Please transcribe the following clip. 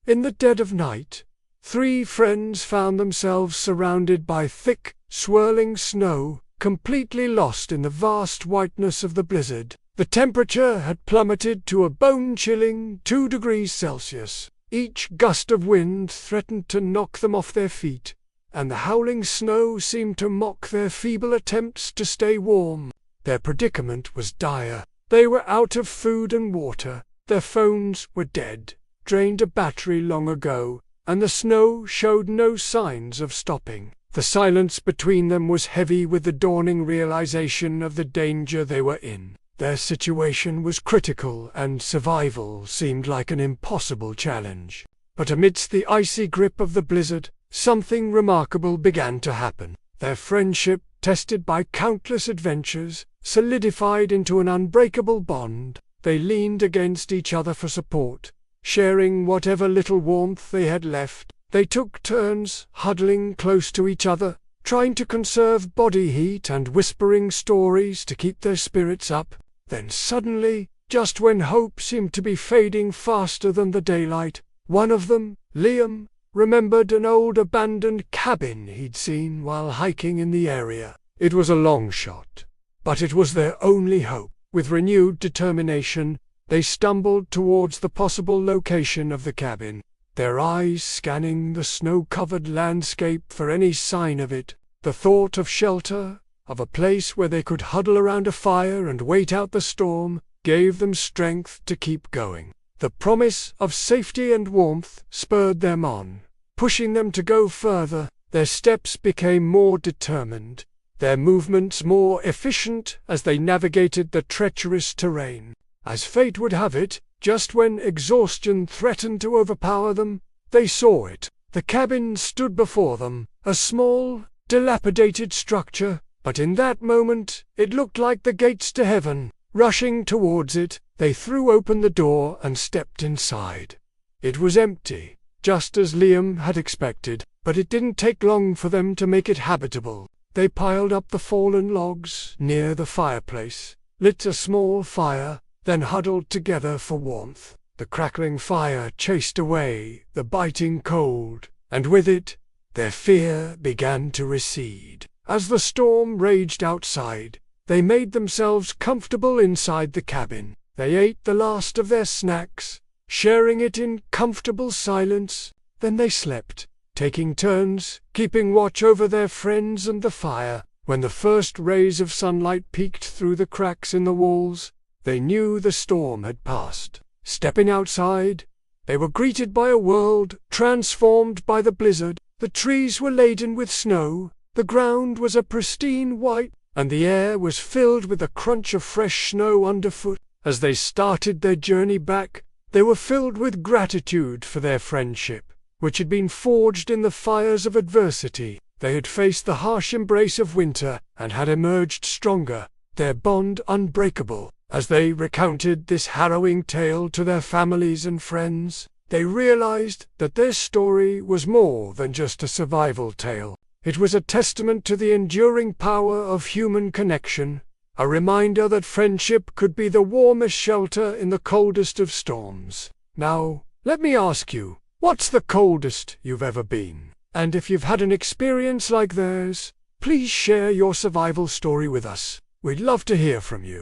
In the dead of night, three friends found themselves surrounded by thick, swirling snow, completely lost in the vast whiteness of the blizzard. The temperature had plummeted to a bone-chilling 2 degrees Celsius. Each gust of wind threatened to knock them off their feet, and the howling snow seemed to mock their feeble attempts to stay warm. Their predicament was dire. They were out of food and water, their phones were dead, drained a battery long ago, and the snow showed no signs of stopping. The silence between them was heavy with the dawning realization of the danger they were in. Their situation was critical, and survival seemed like an impossible challenge. But amidst the icy grip of the blizzard, something remarkable began to happen. Their friendship, tested by countless adventures, solidified into an unbreakable bond. They leaned against each other for support, sharing whatever little warmth they had left. They took turns huddling close to each other, trying to conserve body heat and whispering stories to keep their spirits up. Then suddenly, just when hope seemed to be fading faster than the daylight, one of them, Liam, remembered an old abandoned cabin he'd seen while hiking in the area. It was a long shot, but it was their only hope. With renewed determination, they stumbled towards the possible location of the cabin, their eyes scanning the snow-covered landscape for any sign of it. The thought of shelter, of a place where they could huddle around a fire and wait out the storm, gave them strength to keep going. The promise of safety and warmth spurred them on, pushing them to go further. Their steps became more determined, their movements more efficient as they navigated the treacherous terrain. As fate would have it, just when exhaustion threatened to overpower them, they saw it. The cabin stood before them, a small, dilapidated structure, but in that moment it looked like the gates to heaven. Rushing towards it, they threw open the door and stepped inside. It was empty, just as Liam had expected, but it didn't take long for them to make it habitable. They piled up the fallen logs near the fireplace, lit a small fire, then huddled together for warmth. The crackling fire chased away the biting cold, and with it, their fear began to recede. As the storm raged outside, they made themselves comfortable inside the cabin. They ate the last of their snacks, sharing it in comfortable silence. Then they slept, taking turns, keeping watch over their friends and the fire. When the first rays of sunlight peeked through the cracks in the walls, they knew the storm had passed. Stepping outside, they were greeted by a world transformed by the blizzard. The trees were laden with snow, the ground was a pristine white, and the air was filled with the crunch of fresh snow underfoot. As they started their journey back, they were filled with gratitude for their friendship, which had been forged in the fires of adversity. They had faced the harsh embrace of winter and had emerged stronger, their bond unbreakable. As they recounted this harrowing tale to their families and friends, they realized that their story was more than just a survival tale. It was a testament to the enduring power of human connection, a reminder that friendship could be the warmest shelter in the coldest of storms. Now, let me ask you, what's the coldest you've ever been? And if you've had an experience like theirs, please share your survival story with us. We'd love to hear from you.